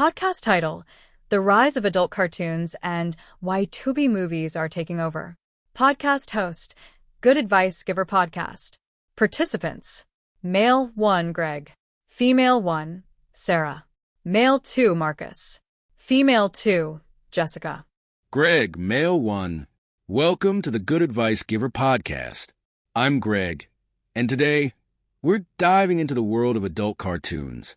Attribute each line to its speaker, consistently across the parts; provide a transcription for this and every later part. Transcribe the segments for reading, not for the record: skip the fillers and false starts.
Speaker 1: Podcast title: The Rise of Adult Cartoons and Why Tubi Movies Are Taking Over. Podcast host: Good Advice Giver Podcast. Participants: Male 1 Greg, Female 1 Sarah, Male 2 Marcus, Female 2 Jessica.
Speaker 2: Greg, Male 1, welcome to the Good Advice Giver Podcast. I'm Greg, and today we're diving into the world of adult cartoons.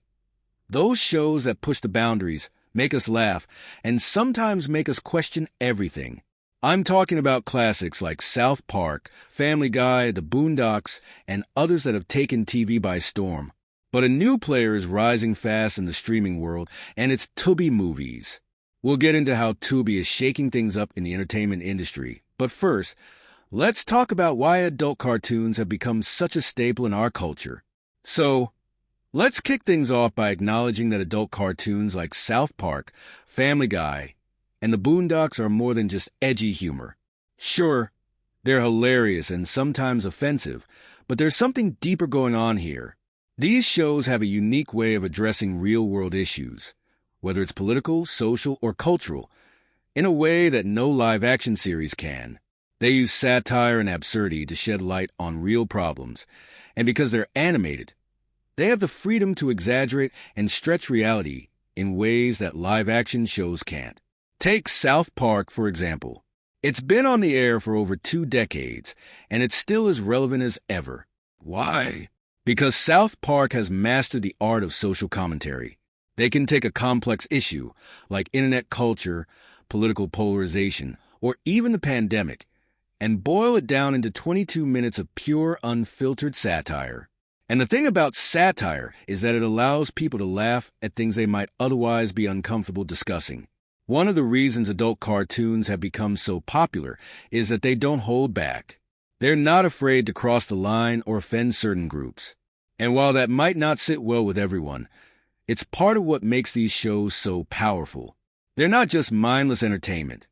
Speaker 2: Those shows that push the boundaries, make us laugh, and sometimes make us question everything. I'm talking about classics like South Park, Family Guy, The Boondocks, and others that have taken TV by storm. But a new player is rising fast in the streaming world, and it's Tubi Movies. We'll get into how Tubi is shaking things up in the entertainment industry. But first, let's talk about why adult cartoons have become such a staple in our culture. So, let's kick things off by acknowledging that adult cartoons like South Park, Family Guy, and The Boondocks are more than just edgy humor. Sure, they're hilarious and sometimes offensive, but there's something deeper going on here. These shows have a unique way of addressing real-world issues, whether it's political, social, or cultural, in a way that no live-action series can. They use satire and absurdity to shed light on real problems, and because they're animated, they have the freedom to exaggerate and stretch reality in ways that live-action shows can't. Take South Park, for example. It's been on the air for over 2 decades, and it's still as relevant as ever. Why? Because South Park has mastered the art of social commentary. They can take a complex issue, like internet culture, political polarization, or even the pandemic, and boil it down into 22 minutes of pure, unfiltered satire. And the thing about satire is that it allows people to laugh at things they might otherwise be uncomfortable discussing. One of the reasons adult cartoons have become so popular is that they don't hold back. They're not afraid to cross the line or offend certain groups. And while that might not sit well with everyone, it's part of what makes these shows so powerful. They're not just mindless entertainment.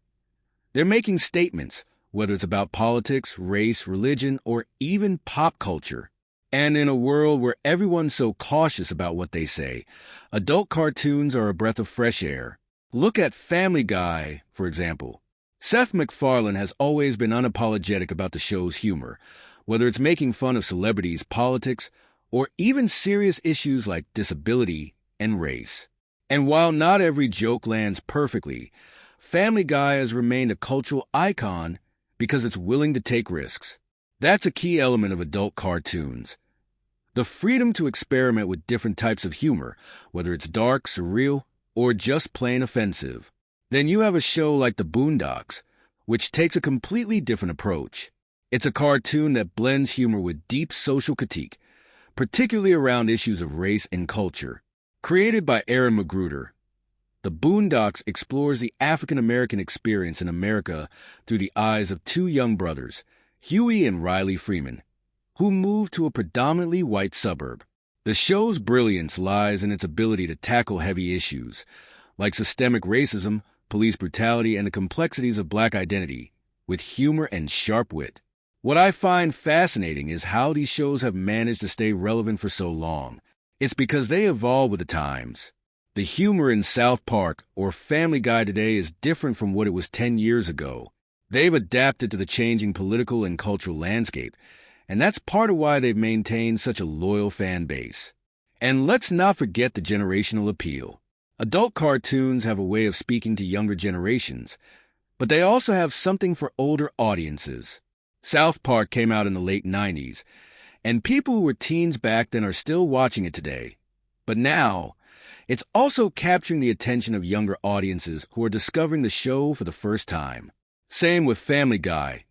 Speaker 2: They're making statements, whether it's about politics, race, religion, or even pop culture. And in a world where everyone's so cautious about what they say, adult cartoons are a breath of fresh air. Look at Family Guy, for example. Seth MacFarlane has always been unapologetic about the show's humor, whether it's making fun of celebrities, politics, or even serious issues like disability and race. And while not every joke lands perfectly, Family Guy has remained a cultural icon because it's willing to take risks. That's a key element of adult cartoons. The freedom to experiment with different types of humor, whether it's dark, surreal, or just plain offensive. Then you have a show like The Boondocks, which takes a completely different approach. It's a cartoon that blends humor with deep social critique, particularly around issues of race and culture. Created by Aaron Magruder, The Boondocks explores the African-American experience in America through the eyes of 2 young brothers, Huey and Riley Freeman, who moved to a predominantly white suburb. The show's brilliance lies in its ability to tackle heavy issues, like systemic racism, police brutality, and the complexities of Black identity, with humor and sharp wit. What I find fascinating is how these shows have managed to stay relevant for so long. It's because they evolve with the times. The humor in South Park or Family Guy today is different from what it was 10 years ago. They've adapted to the changing political and cultural landscape, and that's part of why they've maintained such a loyal fan base. And let's not forget the generational appeal. Adult cartoons have a way of speaking to younger generations, but they also have something for older audiences. South Park came out in the late 90s, and people who were teens back then are still watching it today. But now, it's also capturing the attention of younger audiences who are discovering the show for the first time. Same with Family Guy.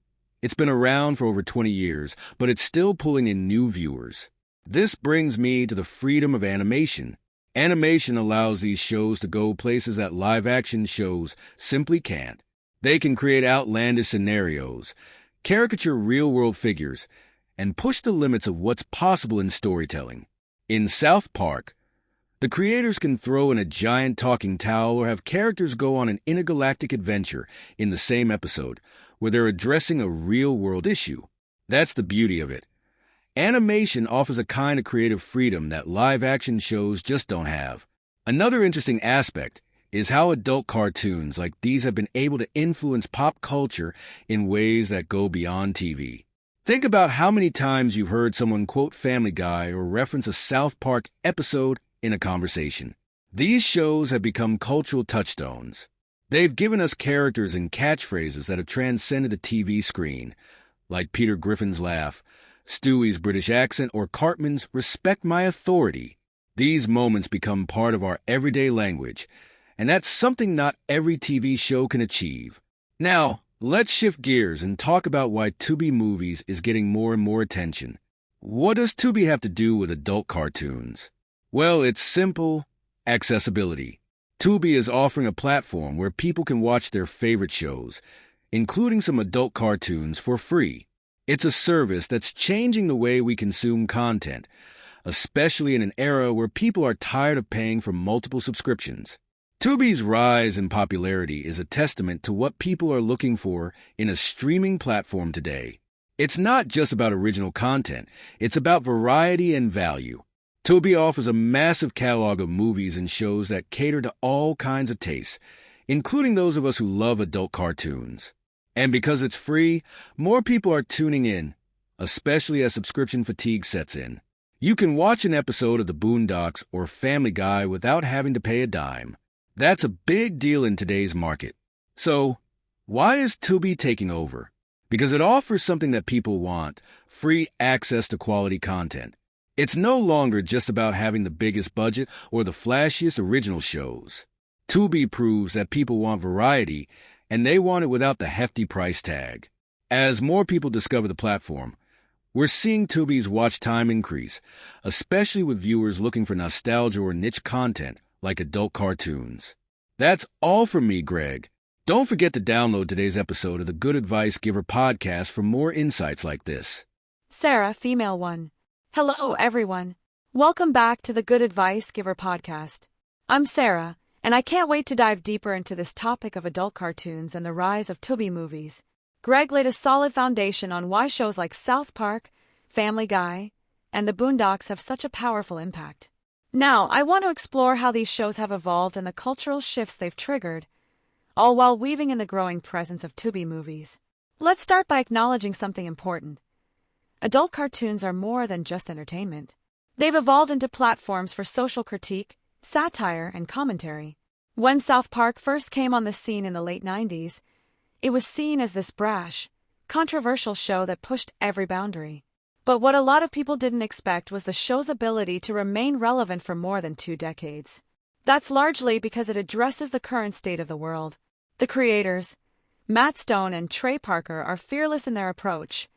Speaker 2: It's been around for over 20 years, but it's still pulling in new viewers. This brings me to the freedom of animation. Animation allows these shows to go places that live-action shows simply can't. They can create outlandish scenarios, caricature real-world figures, and push the limits of what's possible in storytelling. In South Park, the creators can throw in a giant talking towel or have characters go on an intergalactic adventure in the same episode, where they're addressing a real-world issue. That's the beauty of it. Animation offers a kind of creative freedom that live-action shows just don't have. Another interesting aspect is how adult cartoons like these have been able to influence pop culture in ways that go beyond TV. Think about how many times you've heard someone quote Family Guy or reference a South Park episode in a conversation. These shows have become cultural touchstones. They've given us characters and catchphrases that have transcended the TV screen, like Peter Griffin's laugh, Stewie's British accent, or Cartman's "Respect my authority." These moments become part of our everyday language, and that's something not every TV show can achieve. Now, let's shift gears and talk about why Tubi Movies is getting more and more attention. What does Tubi have to do with adult cartoons? Well, it's simple: accessibility. Tubi is offering a platform where people can watch their favorite shows, including some adult cartoons, for free. It's a service that's changing the way we consume content, especially in an era where people are tired of paying for multiple subscriptions. Tubi's rise in popularity is a testament to what people are looking for in a streaming platform today. It's not just about original content, it's about variety and value. Tubi offers a massive catalog of movies and shows that cater to all kinds of tastes, including those of us who love adult cartoons. And because it's free, more people are tuning in, especially as subscription fatigue sets in. You can watch an episode of The Boondocks or Family Guy without having to pay a dime. That's a big deal in today's market. So, why is Tubi taking over? Because it offers something that people want: free access to quality content. It's no longer just about having the biggest budget or the flashiest original shows. Tubi proves that people want variety, and they want it without the hefty price tag. As more people discover the platform, we're seeing Tubi's watch time increase, especially with viewers looking for nostalgia or niche content like adult cartoons. That's all from me, Greg. Don't forget to download today's episode of the Good Advice Giver podcast for more insights like this.
Speaker 3: Sarah, female 1. Hello, everyone. Welcome back to the Good Advice Giver podcast. I'm Sarah, and I can't wait to dive deeper into this topic of adult cartoons and the rise of Tubi movies. Greg laid a solid foundation on why shows like South Park, Family Guy, and The Boondocks have such a powerful impact. Now, I want to explore how these shows have evolved and the cultural shifts they've triggered, all while weaving in the growing presence of Tubi movies. Let's start by acknowledging something important. Adult cartoons are more than just entertainment. They've evolved into platforms for social critique, satire, and commentary. When South Park first came on the scene in the late 90s, it was seen as this brash, controversial show that pushed every boundary. But what a lot of people didn't expect was the show's ability to remain relevant for more than 2 decades. That's largely because it addresses the current state of the world. The creators, Matt Stone and Trey Parker, are fearless in their approach,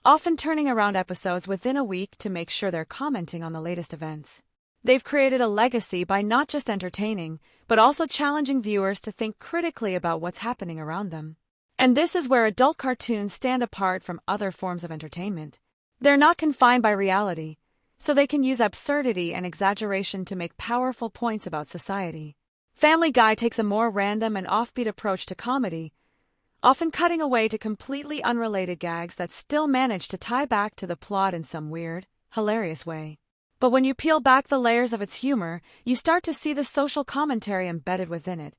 Speaker 3: often turning around episodes within a week to make sure they're commenting on the latest events. They've created a legacy by not just entertaining, but also challenging viewers to think critically about what's happening around them. And this is where adult cartoons stand apart from other forms of entertainment. They're not confined by reality, so they can use absurdity and exaggeration to make powerful points about society. Family Guy takes a more random and offbeat approach to comedy, often cutting away to completely unrelated gags that still manage to tie back to the plot in some weird, hilarious way. But when you peel back the layers of its humor, you start to see the social commentary embedded within it,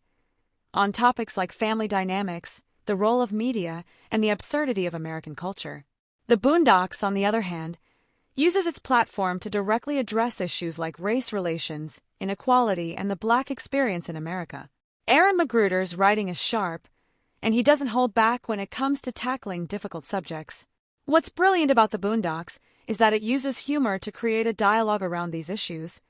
Speaker 3: on topics like family dynamics, the role of media, and the absurdity of American culture. The Boondocks, on the other hand, uses its platform to directly address issues like race relations, inequality, and the Black experience in America. Aaron McGruder's writing is sharp, and he doesn't hold back when it comes to tackling difficult subjects. What's brilliant about The Boondocks is that it uses humor to create a dialogue around these issues,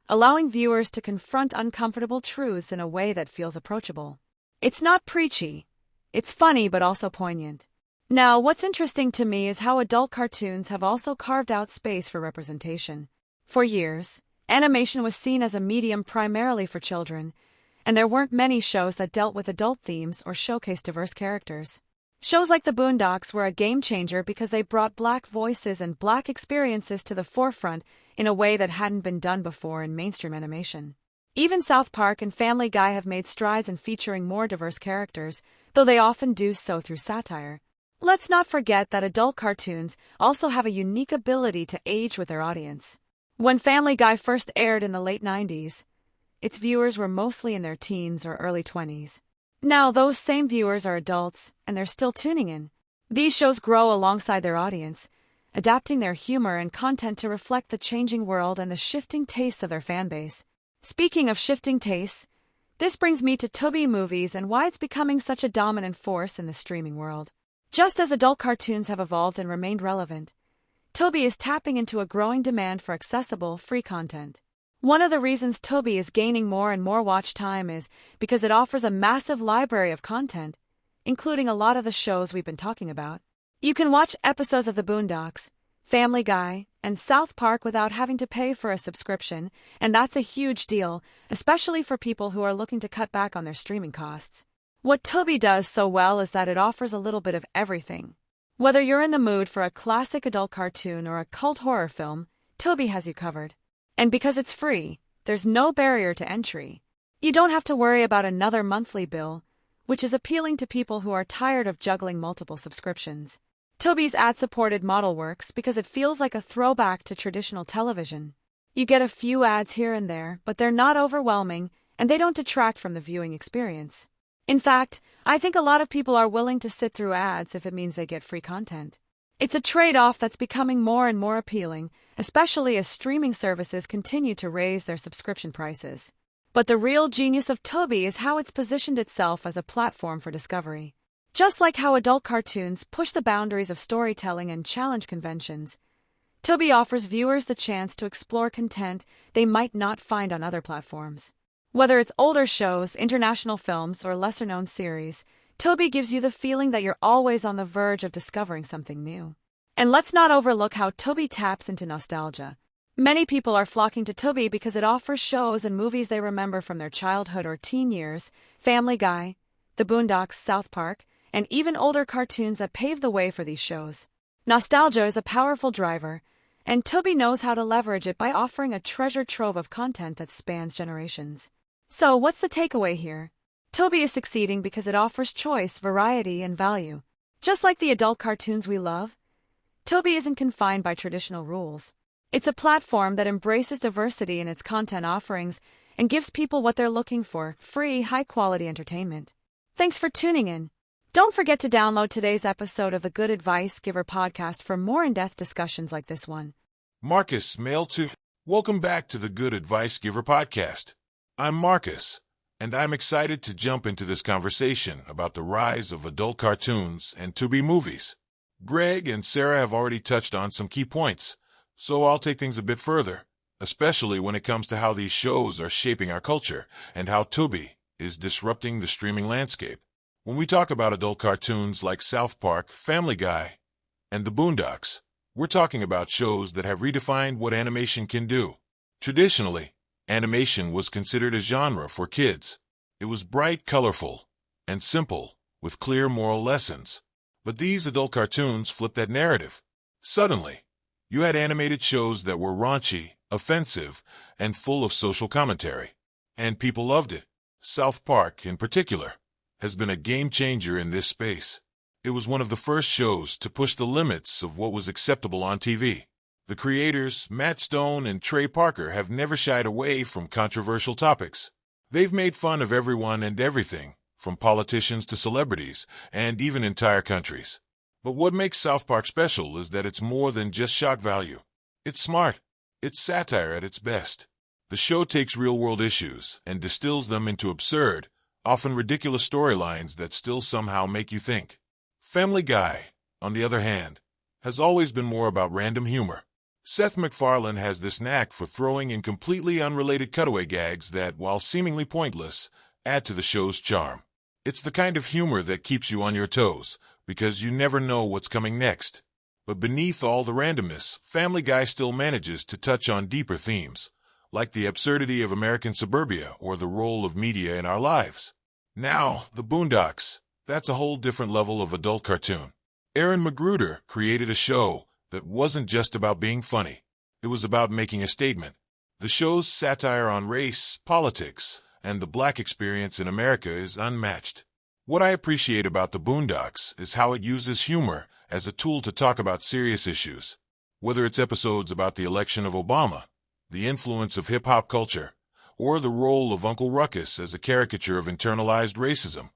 Speaker 3: allowing viewers to confront uncomfortable truths in a way that feels approachable. It's not preachy. It's funny but also poignant. Now, what's interesting to me is how adult cartoons have also carved out space for representation. For years, animation was seen as a medium primarily for children, and there weren't many shows that dealt with adult themes or showcased diverse characters. Shows like The Boondocks were a game changer because they brought Black voices and Black experiences to the forefront in a way that hadn't been done before in mainstream animation. Even South Park and Family Guy have made strides in featuring more diverse characters, though they often do so through satire. Let's not forget that adult cartoons also have a unique ability to age with their audience. When Family Guy first aired in the late 90s, its viewers were mostly in their teens or early 20s. Now, those same viewers are adults, and they're still tuning in. These shows grow alongside their audience, adapting their humor and content to reflect the changing world and the shifting tastes of their fanbase. Speaking of shifting tastes, this brings me to Tubi movies and why it's becoming such a dominant force in the streaming world. Just as adult cartoons have evolved and remained relevant, Tubi is tapping into a growing demand for accessible, free content. One of the reasons Tubi is gaining more and more watch time is because it offers a massive library of content, including a lot of the shows we've been talking about. You can watch episodes of The Boondocks, Family Guy, and South Park without having to pay for a subscription, and that's a huge deal, especially for people who are looking to cut back on their streaming costs. What Tubi does so well is that it offers a little bit of everything. Whether you're in the mood for a classic adult cartoon or a cult horror film, Tubi has you covered. And because it's free, there's no barrier to entry. You don't have to worry about another monthly bill, which is appealing to people who are tired of juggling multiple subscriptions. Tubi's ad-supported model works because it feels like a throwback to traditional television. You get a few ads here and there, but they're not overwhelming, and they don't detract from the viewing experience. In fact, I think a lot of people are willing to sit through ads if it means they get free content. It's a trade-off that's becoming more and more appealing, especially as streaming services continue to raise their subscription prices. But the real genius of Tubi is how it's positioned itself as a platform for discovery. Just like how adult cartoons push the boundaries of storytelling and challenge conventions, Tubi offers viewers the chance to explore content they might not find on other platforms. Whether it's older shows, international films, or lesser-known series, Tubi gives you the feeling that you're always on the verge of discovering something new. And let's not overlook how Tubi taps into nostalgia. Many people are flocking to Tubi because it offers shows and movies they remember from their childhood or teen years: Family Guy, The Boondocks, South Park, and even older cartoons that paved the way for these shows. Nostalgia is a powerful driver, and Tubi knows how to leverage it by offering a treasure trove of content that spans generations. So, what's the takeaway here? Tubi is succeeding because it offers choice, variety, and value. Just like the adult cartoons we love, Tubi isn't confined by traditional rules. It's a platform that embraces diversity in its content offerings and gives people what they're looking for: free, high-quality entertainment. Thanks for tuning in. Don't forget to download today's episode of the Good Advice Giver podcast for more in-depth discussions like this one.
Speaker 4: Marcus, male 2. Welcome back to the Good Advice Giver podcast. I'm Marcus, and I'm excited to jump into this conversation about the rise of adult cartoons and Tubi movies. Greg and Sarah have already touched on some key points, so I'll take things a bit further, especially when it comes to how these shows are shaping our culture and how Tubi is disrupting the streaming landscape. When we talk about adult cartoons like South Park, Family Guy, and The Boondocks, we're talking about shows that have redefined what animation can do. Traditionally, animation was considered a genre for kids. It was bright, colorful, and simple, with clear moral lessons. But these adult cartoons flipped that narrative. Suddenly, you had animated shows that were raunchy, offensive, and full of social commentary. And people loved it. South Park, in particular, has been a game-changer in this space. It was one of the first shows to push the limits of what was acceptable on TV. The creators, Matt Stone and Trey Parker, have never shied away from controversial topics. They've made fun of everyone and everything, from politicians to celebrities, and even entire countries. But what makes South Park special is that it's more than just shock value. It's smart. It's satire at its best. The show takes real-world issues and distills them into absurd, often ridiculous storylines that still somehow make you think. Family Guy, on the other hand, has always been more about random humor. Seth MacFarlane has this knack for throwing in completely unrelated cutaway gags that, while seemingly pointless, add to the show's charm. It's the kind of humor that keeps you on your toes, because you never know what's coming next. But beneath all the randomness, Family Guy still manages to touch on deeper themes, like the absurdity of American suburbia or the role of media in our lives. Now, The Boondocks, that's a whole different level of adult cartoon. Aaron Magruder created a show that wasn't just about being funny. It was about making a statement. The show's satire on race, politics, and the black experience in America is unmatched. What I appreciate about The Boondocks is how it uses humor as a tool to talk about serious issues. Whether it's episodes about the election of Obama, the influence of hip-hop culture, or the role of Uncle Ruckus as a caricature of internalized racism.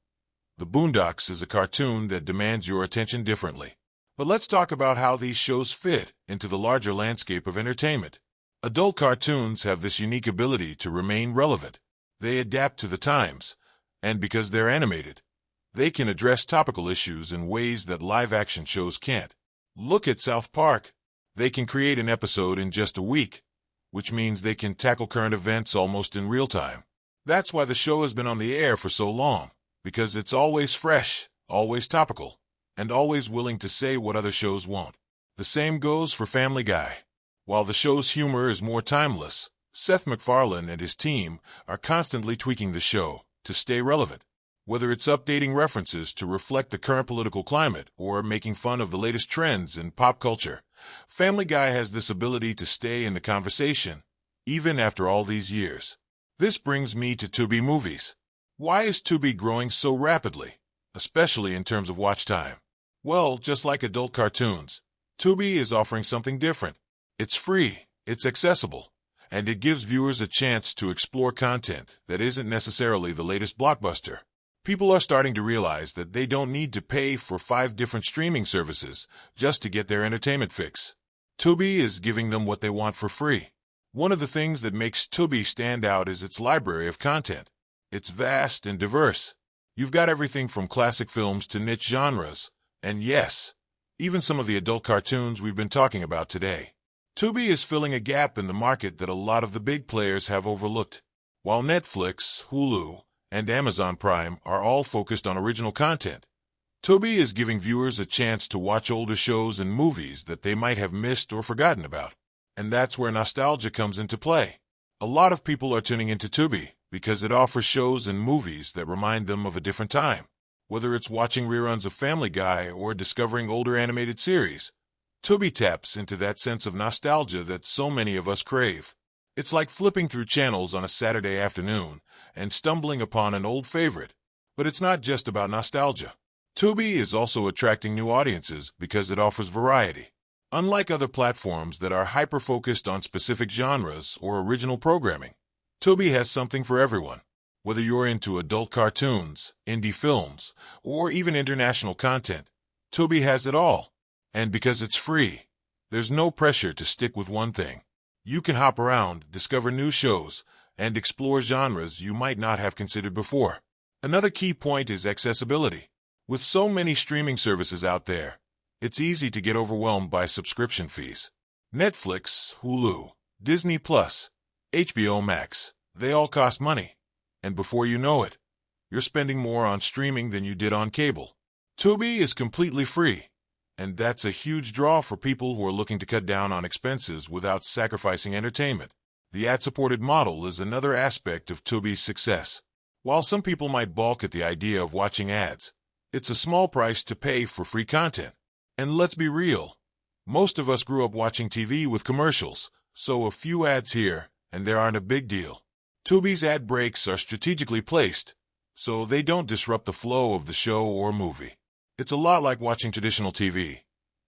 Speaker 4: The Boondocks is a cartoon that demands your attention differently. But let's talk about how these shows fit into the larger landscape of entertainment. Adult cartoons have this unique ability to remain relevant. They adapt to the times, and because they're animated, they can address topical issues in ways that live-action shows can't. Look at South Park. They can create an episode in just a week, which means they can tackle current events almost in real time. That's why the show has been on the air for so long, because it's always fresh, always topical, and always willing to say what other shows won't. The same goes for Family Guy. While the show's humor is more timeless, Seth MacFarlane and his team are constantly tweaking the show to stay relevant. Whether it's updating references to reflect the current political climate or making fun of the latest trends in pop culture, Family Guy has this ability to stay in the conversation, even after all these years. This brings me to Tubi movies. Why is Tubi growing so rapidly, especially in terms of watch time? Well, just like adult cartoons, Tubi is offering something different. It's free, it's accessible, and it gives viewers a chance to explore content that isn't necessarily the latest blockbuster. People are starting to realize that they don't need to pay for 5 different streaming services just to get their entertainment fix. Tubi is giving them what they want for free. One of the things that makes Tubi stand out is its library of content. It's vast and diverse. You've got everything from classic films to niche genres, and yes, even some of the adult cartoons we've been talking about today. Tubi is filling a gap in the market that a lot of the big players have overlooked. While Netflix, Hulu, and Amazon Prime are all focused on original content, Tubi is giving viewers a chance to watch older shows and movies that they might have missed or forgotten about. And that's where nostalgia comes into play. A lot of people are tuning into Tubi because it offers shows and movies that remind them of a different time. Whether it's watching reruns of Family Guy or discovering older animated series, Tubi taps into that sense of nostalgia that so many of us crave. It's like flipping through channels on a Saturday afternoon and stumbling upon an old favorite. But it's not just about nostalgia. Tubi is also attracting new audiences because it offers variety. Unlike other platforms that are hyper-focused on specific genres or original programming, Tubi has something for everyone. Whether you're into adult cartoons, indie films, or even international content, Tubi has it all. And because it's free, there's no pressure to stick with one thing. You can hop around, discover new shows, and explore genres you might not have considered before. Another key point is accessibility. With so many streaming services out there, it's easy to get overwhelmed by subscription fees. Netflix, Hulu, Disney+, HBO Max, they all cost money. And before you know it, you're spending more on streaming than you did on cable. Tubi is completely free, and that's a huge draw for people who are looking to cut down on expenses without sacrificing entertainment. The ad-supported model is another aspect of Tubi's success. While some people might balk at the idea of watching ads, it's a small price to pay for free content. And let's be real, most of us grew up watching TV with commercials, so a few ads here and there aren't a big deal. Tubi's ad breaks are strategically placed, so they don't disrupt the flow of the show or movie. It's a lot like watching traditional TV,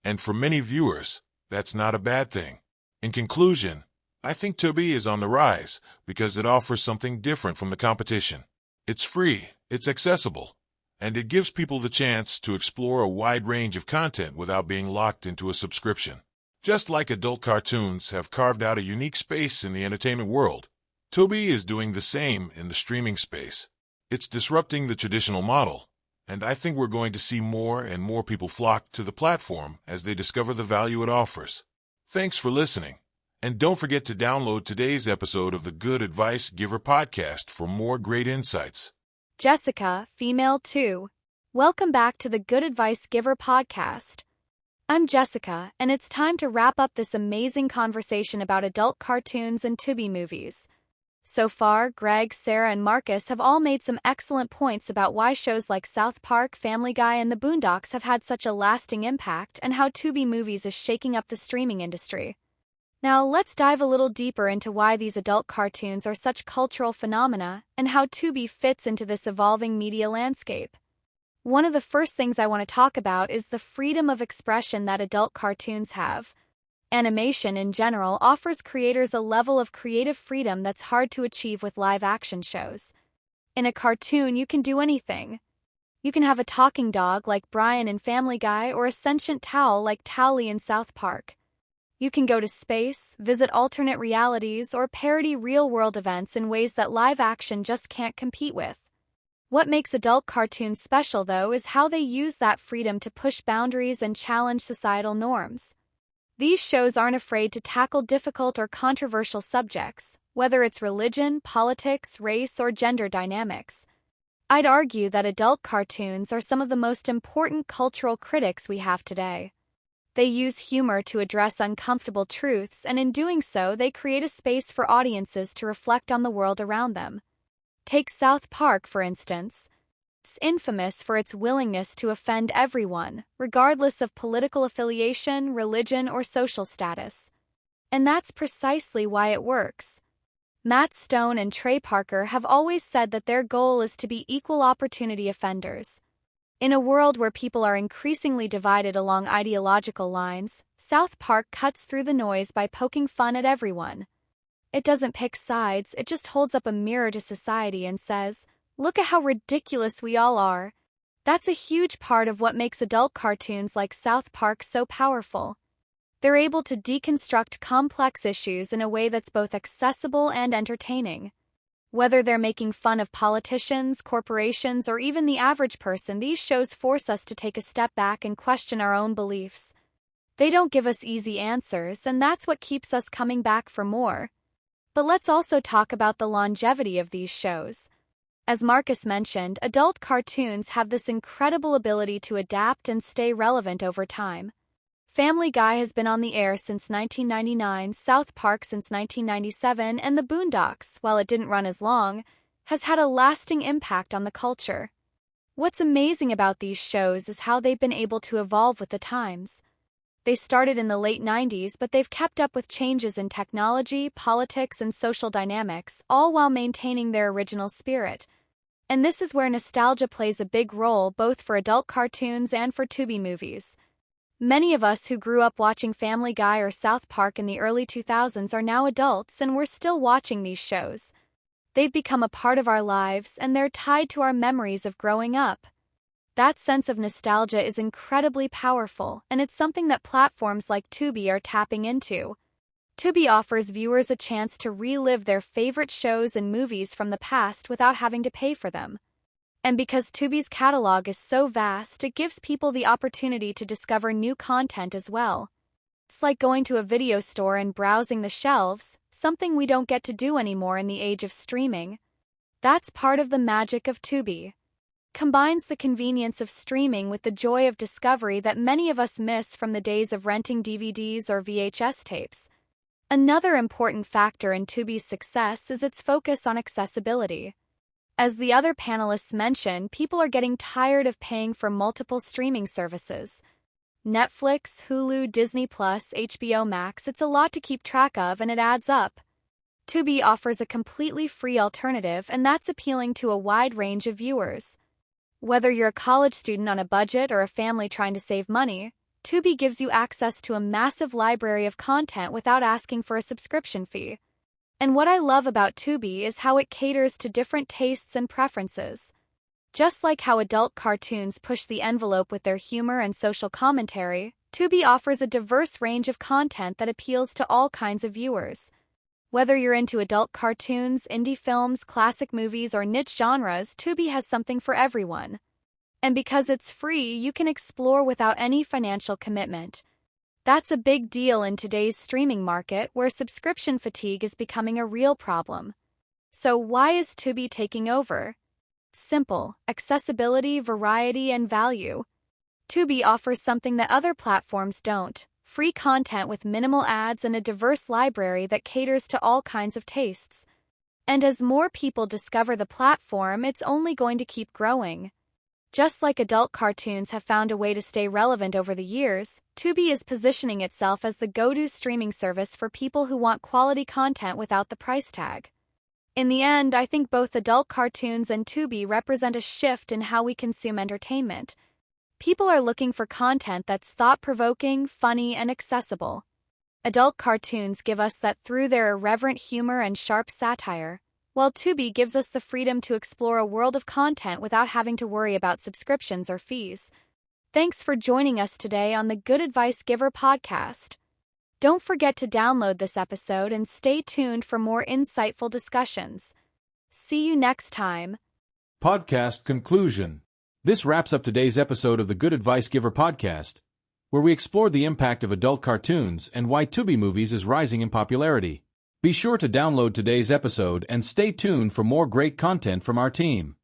Speaker 4: and for many viewers, that's not a bad thing. In conclusion, I think Tubi is on the rise because it offers something different from the competition. It's free, it's accessible, and it gives people the chance to explore a wide range of content without being locked into a subscription. Just like adult cartoons have carved out a unique space in the entertainment world, Tubi is doing the same in the streaming space. It's disrupting the traditional model, and I think we're going to see more and more people flock to the platform as they discover the value it offers. Thanks for listening, and don't forget to download today's episode of the Good Advice Giver podcast for more great insights.
Speaker 5: Jessica, female 2. Welcome back to the Good Advice Giver podcast. I'm Jessica, and it's time to wrap up this amazing conversation about adult cartoons and Tubi movies. So far, Greg, Sarah, and Marcus have all made some excellent points about why shows like South Park, Family Guy, and The Boondocks have had such a lasting impact and how Tubi movies is shaking up the streaming industry. Now, let's dive a little deeper into why these adult cartoons are such cultural phenomena and how Tubi fits into this evolving media landscape. One of the first things I want to talk about is the freedom of expression that adult cartoons have. Animation in general offers creators a level of creative freedom that's hard to achieve with live-action shows. In a cartoon, you can do anything. You can have a talking dog like Brian in Family Guy or a sentient towel like Towley in South Park. You can go to space, visit alternate realities, or parody real-world events in ways that live-action just can't compete with. What makes adult cartoons special, though, is how they use that freedom to push boundaries and challenge societal norms. These shows aren't afraid to tackle difficult or controversial subjects, whether it's religion, politics, race, or gender dynamics. I'd argue that adult cartoons are some of the most important cultural critics we have today. They use humor to address uncomfortable truths, and in doing so, they create a space for audiences to reflect on the world around them. Take South Park, for instance. It's infamous for its willingness to offend everyone, regardless of political affiliation, religion, or social status. And that's precisely why it works. Matt Stone and Trey Parker have always said that their goal is to be equal opportunity offenders. In a world where people are increasingly divided along ideological lines, South Park cuts through the noise by poking fun at everyone. It doesn't pick sides, it just holds up a mirror to society and says, "Look at how ridiculous we all are." That's a huge part of what makes adult cartoons like South Park so powerful. They're able to deconstruct complex issues in a way that's both accessible and entertaining. Whether they're making fun of politicians, corporations, or even the average person, these shows force us to take a step back and question our own beliefs. They don't give us easy answers, and that's what keeps us coming back for more. But let's also talk about the longevity of these shows. As Marcus mentioned, adult cartoons have this incredible ability to adapt and stay relevant over time. Family Guy has been on the air since 1999, South Park since 1997, and The Boondocks, while it didn't run as long, has had a lasting impact on the culture. What's amazing about these shows is how they've been able to evolve with the times. They started in the late 90s, but they've kept up with changes in technology, politics, and social dynamics, all while maintaining their original spirit. And this is where nostalgia plays a big role, both for adult cartoons and for Tubi movies. Many of us who grew up watching Family Guy or South Park in the early 2000s are now adults, and we're still watching these shows. They've become a part of our lives, and they're tied to our memories of growing up. That sense of nostalgia is incredibly powerful, and it's something that platforms like Tubi are tapping into. Tubi offers viewers a chance to relive their favorite shows and movies from the past without having to pay for them. And because Tubi's catalog is so vast, it gives people the opportunity to discover new content as well. It's like going to a video store and browsing the shelves, something we don't get to do anymore in the age of streaming. That's part of the magic of Tubi. Combines the convenience of streaming with the joy of discovery that many of us miss from the days of renting DVDs or VHS tapes. Another important factor in Tubi's success is its focus on accessibility. As the other panelists mentioned, people are getting tired of paying for multiple streaming services. Netflix, Hulu, Disney+, HBO Max, it's a lot to keep track of, and it adds up. Tubi offers a completely free alternative, and that's appealing to a wide range of viewers. Whether you're a college student on a budget or a family trying to save money, Tubi gives you access to a massive library of content without asking for a subscription fee. And what I love about Tubi is how it caters to different tastes and preferences. Just like how adult cartoons push the envelope with their humor and social commentary, Tubi offers a diverse range of content that appeals to all kinds of viewers. Whether you're into adult cartoons, indie films, classic movies, or niche genres, Tubi has something for everyone. And because it's free, you can explore without any financial commitment. That's a big deal in today's streaming market, where subscription fatigue is becoming a real problem. So why is Tubi taking over? Simple: accessibility, variety, and value. Tubi offers something that other platforms don't: free content with minimal ads and a diverse library that caters to all kinds of tastes. And as more people discover the platform, it's only going to keep growing. Just like adult cartoons have found a way to stay relevant over the years, Tubi is positioning itself as the go-to streaming service for people who want quality content without the price tag. In the end, I think both adult cartoons and Tubi represent a shift in how we consume entertainment. People are looking for content that's thought-provoking, funny, and accessible. Adult cartoons give us that through their irreverent humor and sharp satire, while Tubi gives us the freedom to explore a world of content without having to worry about subscriptions or fees. Thanks for joining us today on the Good Advice Giver podcast. Don't forget to download this episode and stay tuned for more insightful discussions. See you next time.
Speaker 6: Podcast conclusion. This wraps up today's episode of the Good Advice Giver podcast, where we explored the impact of adult cartoons and why Tubi movies is rising in popularity. Be sure to download today's episode and stay tuned for more great content from our team.